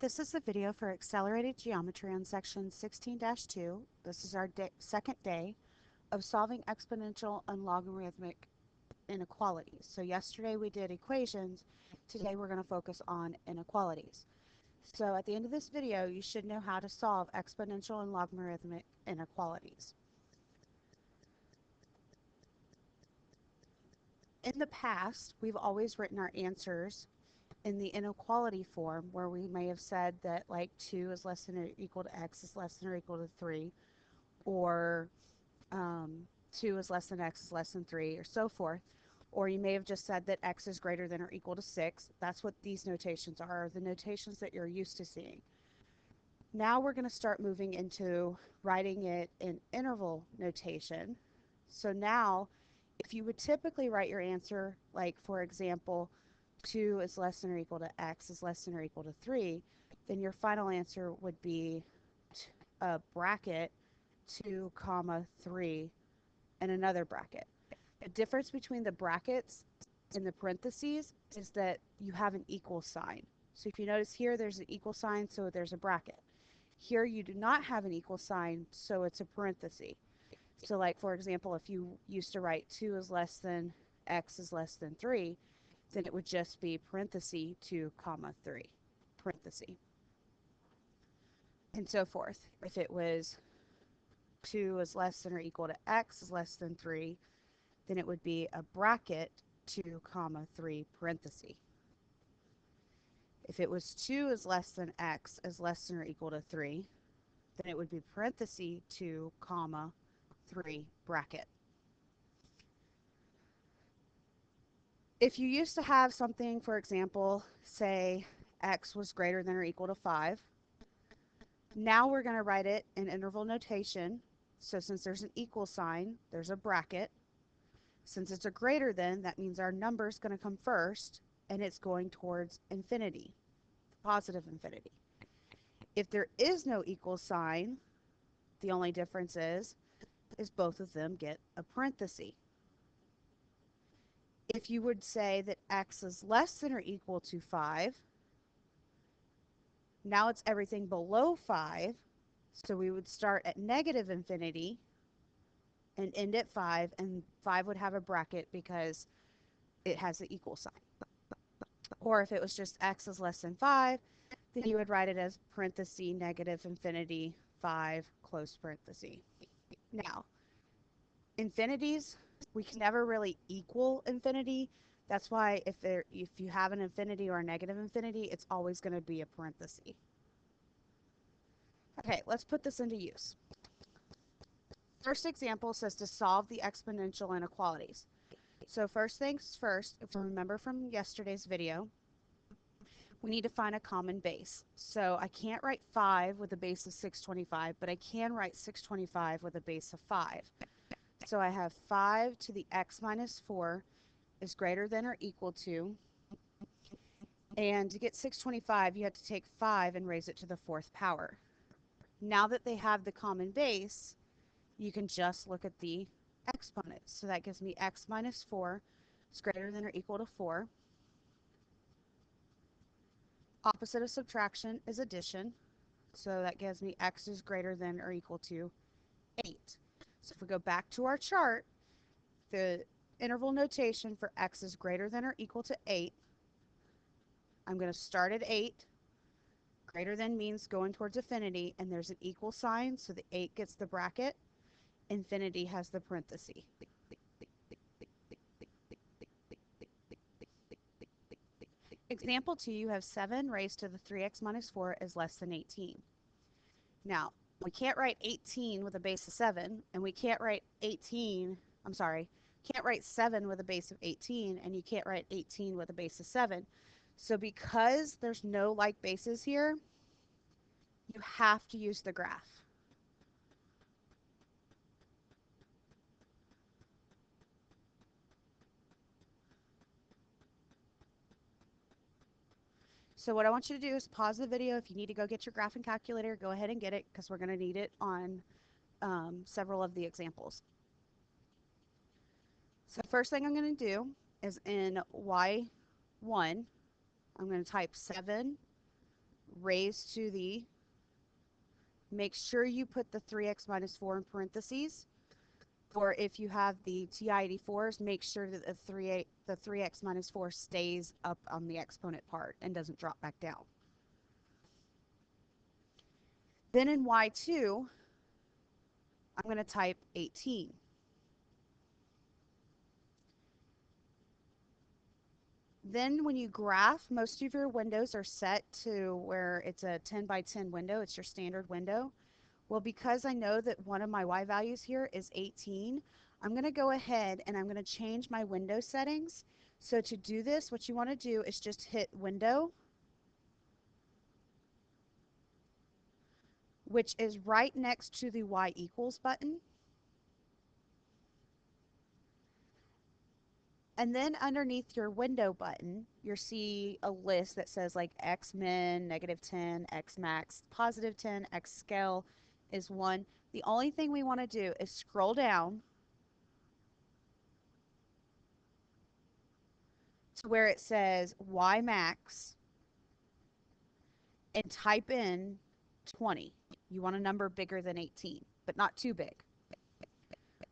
This is the video for Accelerated Geometry on Section 16-2. This is our second day of solving exponential and logarithmic inequalities. So yesterday we did equations. Today we're going to focus on inequalities. So at the end of this video, you should know how to solve exponential and logarithmic inequalities. In the past, we've always written our answers in the inequality form, where we may have said that like 2 is less than or equal to x is less than or equal to 3, or 2 is less than x is less than 3, or so forth. Or you may have just said that x is greater than or equal to 6. That's what these notations are, the notations that you're used to seeing. Now we're going to start moving into writing it in interval notation. So now, if you would typically write your answer, like for example, 2 is less than or equal to x is less than or equal to 3, then your final answer would be a bracket 2 comma 3 and another bracket. The difference between the brackets and the parentheses is that you have an equal sign. So if you notice here, there's an equal sign, so there's a bracket. Here you do not have an equal sign, so it's a parenthesis. So like for example, if you used to write 2 is less than x is less than 3, then it would just be parenthesis 2 comma 3 parenthesis, and so forth. If it was 2 is less than or equal to x is less than 3, then it would be a bracket 2 comma 3 parenthesis. If it was 2 is less than x is less than or equal to 3, then it would be parenthesis 2 comma 3 bracket. If you used to have something, for example, say x was greater than or equal to 5, now we're going to write it in interval notation. So since there's an equal sign, there's a bracket. Since it's a greater than, that means our number is going to come first, and it's going towards infinity, positive infinity. If there is no equal sign, the only difference is both of them get a parenthesis. If you would say that x is less than or equal to 5, now it's everything below 5, so we would start at negative infinity and end at 5, and 5 would have a bracket because it has the equal sign. Or if it was just x is less than 5, then you would write it as parenthesis negative infinity 5 close parenthesis. Now, infinities, we can never really equal infinity. That's why if you have an infinity or a negative infinity, it's always going to be a parenthesis. Okay, let's put this into use. First example says to solve the exponential inequalities. So first things first, if you remember from yesterday's video, we need to find a common base. So I can't write 5 with a base of 625, but I can write 625 with a base of 5. So I have 5 to the x minus 4 is greater than or equal to, and to get 625, you have to take 5 and raise it to the 4th power. Now that they have the common base, you can just look at the exponents. So that gives me x minus 4 is greater than or equal to 4. Opposite of subtraction is addition. So that gives me x is greater than or equal to 8. So if we go back to our chart, the interval notation for x is greater than or equal to 8. I'm going to start at 8. Greater than means going towards infinity, and there's an equal sign, so the 8 gets the bracket. Infinity has the parenthesis. Example 2, you have 7 raised to the 3x minus 4 is less than 18. Now, we can't write 18 with a base of 7, and we can't write 7 with a base of 18, and you can't write 18 with a base of 7. So because there's no like bases here, you have to use the graph. So what I want you to do is pause the video. If you need to go get your graphing calculator, go ahead and get it, because we're going to need it on several of the examples. So first thing I'm going to do is in y1, I'm going to type 7 raised to the, make sure you put the 3x minus 4 in parentheses, or if you have the TI-84s, make sure that the 3x minus 4 stays up on the exponent part and doesn't drop back down. Then in Y2, I'm going to type 18. Then when you graph, most of your windows are set to where it's a 10 by 10 window. It's your standard window. Well, because I know that one of my Y values here is 18, I'm going to go ahead and I'm going to change my window settings. So to do this, what you want to do is just hit Window, which is right next to the Y equals button. And then underneath your window button, you'll see a list that says like X min, -10, X max, +10, X scale is 1. The only thing we want to do is scroll down to where it says Y max and type in 20. You want a number bigger than 18, but not too big.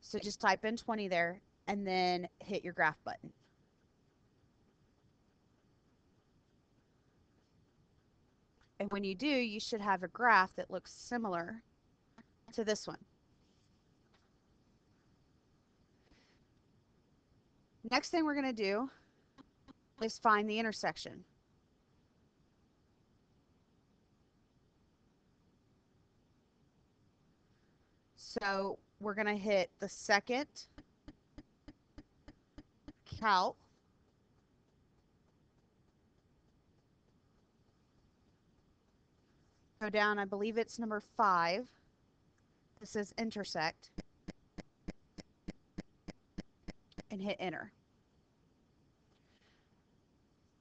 So just type in 20 there and then hit your graph button. And when you do, you should have a graph that looks similar to this one. Next thing we're going to do is find the intersection. So we're going to hit the second calc. Go down, I believe it's number 5. This is intersect. And hit enter.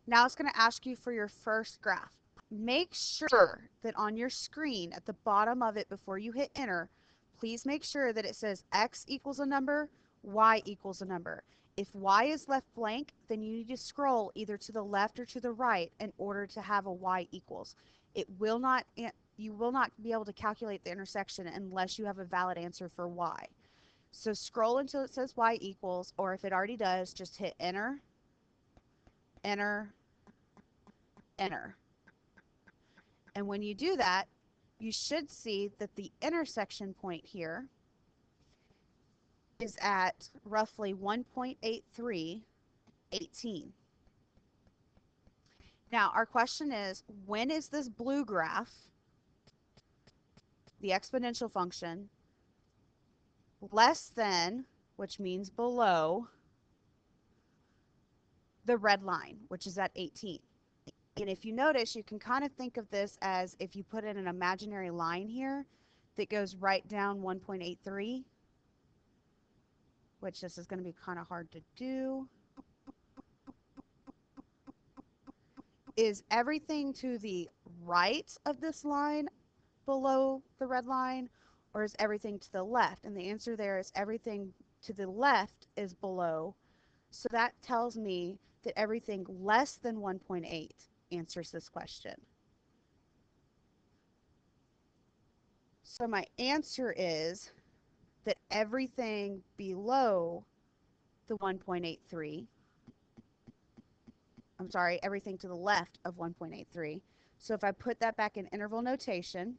Now it's going to ask you for your first graph. Make sure that on your screen at the bottom of it before you hit enter, please make sure that it says X equals a number, Y equals a number. If Y is left blank, then you need to scroll either to the left or to the right in order to have a Y equals. You will not be able to calculate the intersection unless you have a valid answer for Y. So scroll until it says Y equals, or if it already does, just hit enter, enter, enter. And when you do that, you should see that the intersection point here is at roughly 1.8318. Now, our question is, when is this blue graph, the exponential function, less than, which means below, the red line, which is at 18? And if you notice, you can kind of think of this as if you put in an imaginary line here that goes right down 1.83, which this is going to be kind of hard to do. Is everything to the right of this line below the red line, or is everything to the left? And the answer there is everything to the left is below. So that tells me that everything less than 1.8 answers this question. So my answer is that everything below the 1.83, I'm sorry, everything to the left of 1.83. So if I put that back in interval notation,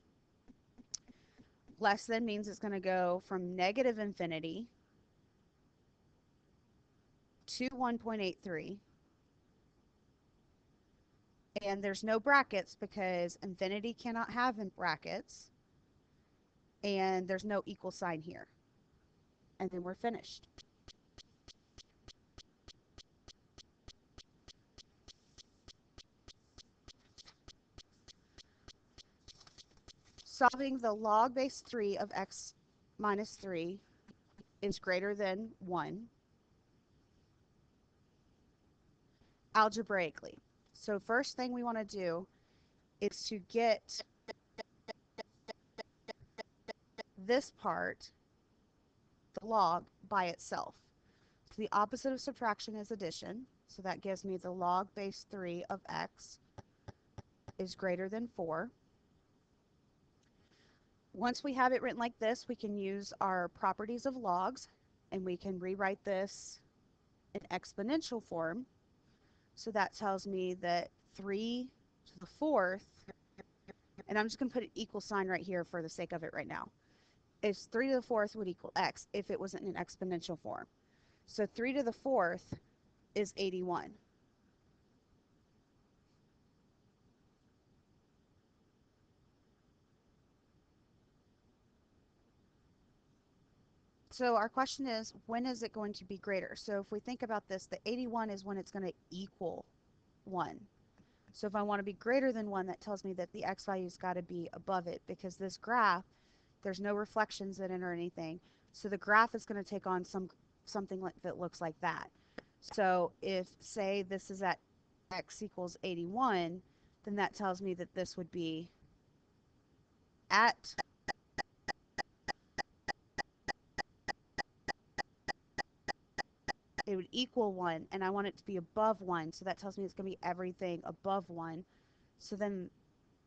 less than means it's going to go from negative infinity to 1.83. And there's no brackets because infinity cannot have in brackets. And there's no equal sign here. And then we're finished. Solving the log base 3 of x minus 3 is greater than 1 algebraically. So first thing we want to do is to get this part, the log, by itself. So the opposite of subtraction is addition. So that gives me the log base 3 of x is greater than 4. Once we have it written like this, we can use our properties of logs, and we can rewrite this in exponential form. So that tells me that 3 to the 4th, and I'm just going to put an equal sign right here for the sake of it right now, is 3 to the 4th would equal x if it wasn't in exponential form. So 3 to the 4th is 81. So our question is, when is it going to be greater? So if we think about this, the 81 is when it's going to equal 1. So if I want to be greater than 1, that tells me that the x value's got to be above it, because this graph, there's no reflections in it or anything. So the graph is going to take on something that looks like that. So if, say, this is at x equals 81, then that tells me that this would be at it would equal 1, and I want it to be above 1, so that tells me it's going to be everything above 1. So then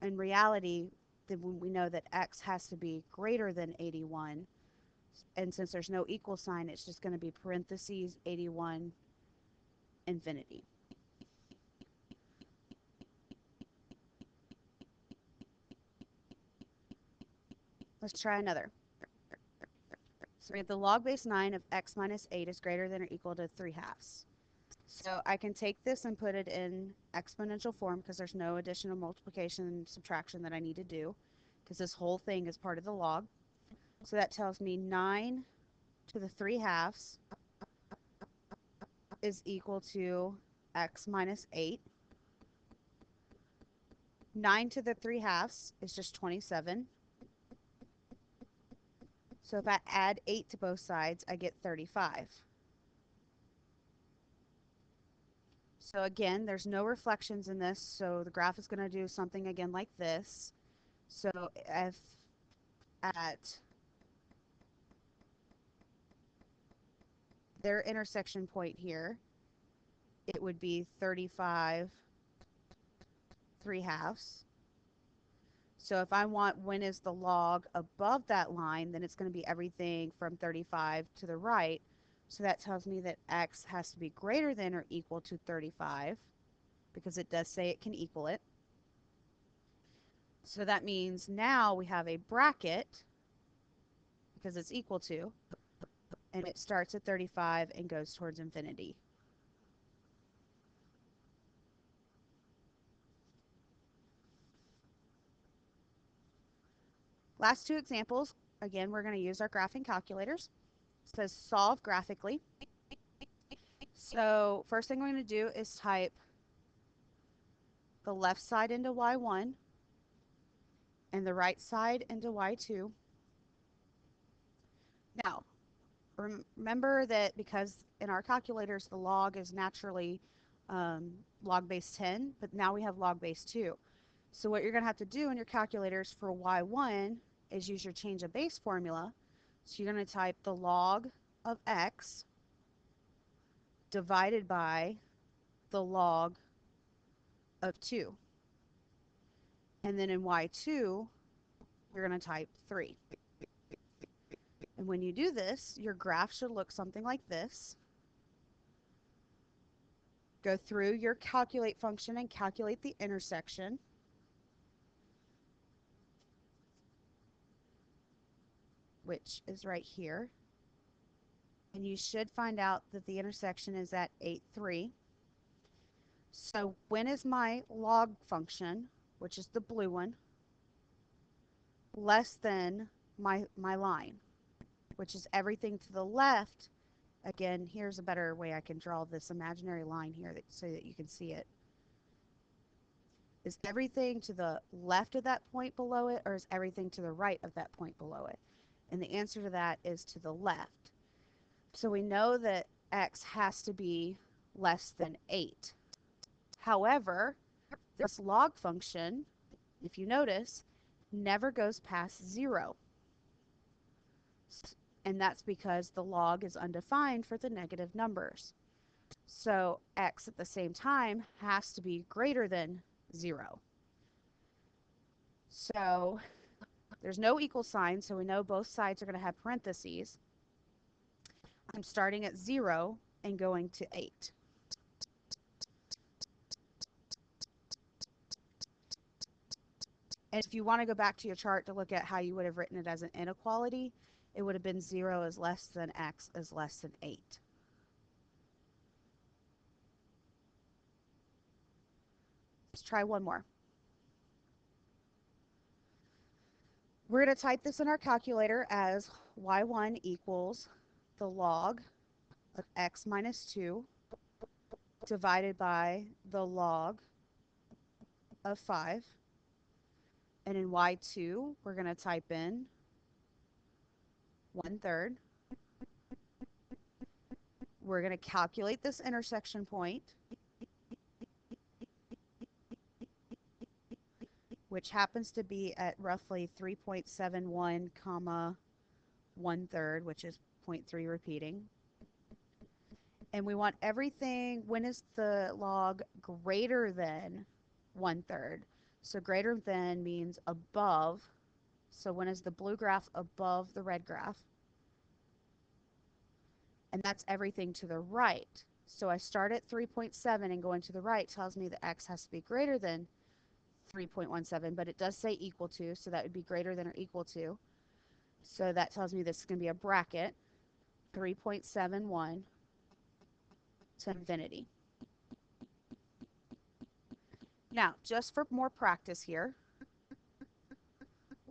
in reality, then we know that x has to be greater than 81, and since there's no equal sign, it's just going to be parentheses 81 infinity. Let's try another. So we have the log base 9 of x minus 8 is greater than or equal to 3/2. So I can take this and put it in exponential form, because there's no additional multiplication and subtraction that I need to do, because this whole thing is part of the log. So that tells me 9 to the 3/2 is equal to x minus 8. 9 to the 3/2 is just 27. So if I add 8 to both sides, I get 35. So again, there's no reflections in this, so the graph is going to do something again like this. So if at their intersection point here, it would be 35 3/2. So if I want when is the log above that line, then it's going to be everything from 35 to the right. So that tells me that x has to be greater than or equal to 35, because it does say it can equal it. So that means now we have a bracket, because it's equal to, and it starts at 35 and goes towards infinity. Last two examples, again, we're going to use our graphing calculators. It says solve graphically. So first thing we're going to do is type the left side into y1 and the right side into y2. Now, remember that because in our calculators the log is naturally log base 10, but now we have log base 2. So what you're going to have to do in your calculators for y1 is use your change of base formula. So you're going to type the log of x divided by the log of 2. And then in y2, you're going to type 3. And when you do this, your graph should look something like this. Go through your calculate function and calculate the intersection. Which is right here. And you should find out that the intersection is at 8, 3. So when is my log function, which is the blue one, less than my line, which is everything to the left? Again, here's a better way I can draw this imaginary line here so that you can see it. Is everything to the left of that point below it, or is everything to the right of that point below it? And the answer to that is to the left. So we know that x has to be less than 8. However, this log function, if you notice, never goes past 0. And that's because the log is undefined for the negative numbers. So x at the same time has to be greater than 0. So there's no equal sign, so we know both sides are going to have parentheses. I'm starting at 0 and going to 8. And if you want to go back to your chart to look at how you would have written it as an inequality, it would have been 0 is less than x is less than 8. Let's try one more. We're going to type this in our calculator as y1 equals the log of x minus 2 divided by the log of 5. And in y2, we're going to type in 1/3. We're going to calculate this intersection point, which happens to be at roughly 3.71 comma 1/3, which is 0.3 repeating. And we want everything, when is the log greater than 1/3? So greater than means above. So when is the blue graph above the red graph? And that's everything to the right. So I start at 3.7 and going to the right tells me that x has to be greater than 3.17, but it does say equal to, so that would be greater than or equal to. So that tells me this is going to be a bracket, 3.71 to infinity. Now, just for more practice here,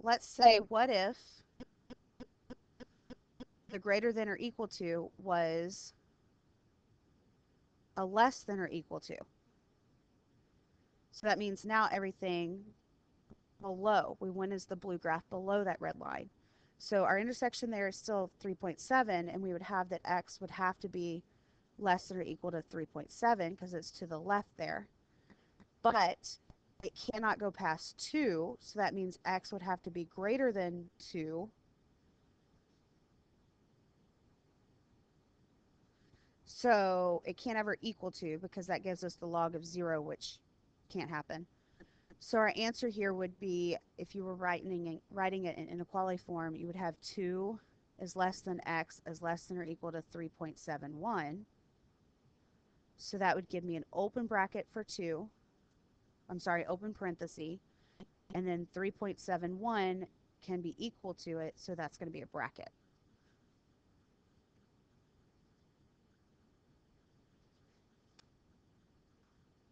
let's say, what if the greater than or equal to was a less than or equal to? So that means now everything below, when is the blue graph below that red line? So our intersection there is still 3.7, and we would have that x would have to be less than or equal to 3.7 because it's to the left there. But it cannot go past 2, so that means x would have to be greater than 2. So it can't ever equal to, because that gives us the log of 0, which can't happen. So our answer here would be, if you were writing it in inequality form, you would have 2 is less than x is less than or equal to 3.71. So that would give me an open bracket for 2. I'm sorry, open parenthesis. And then 3.71 can be equal to it, so that's going to be a bracket.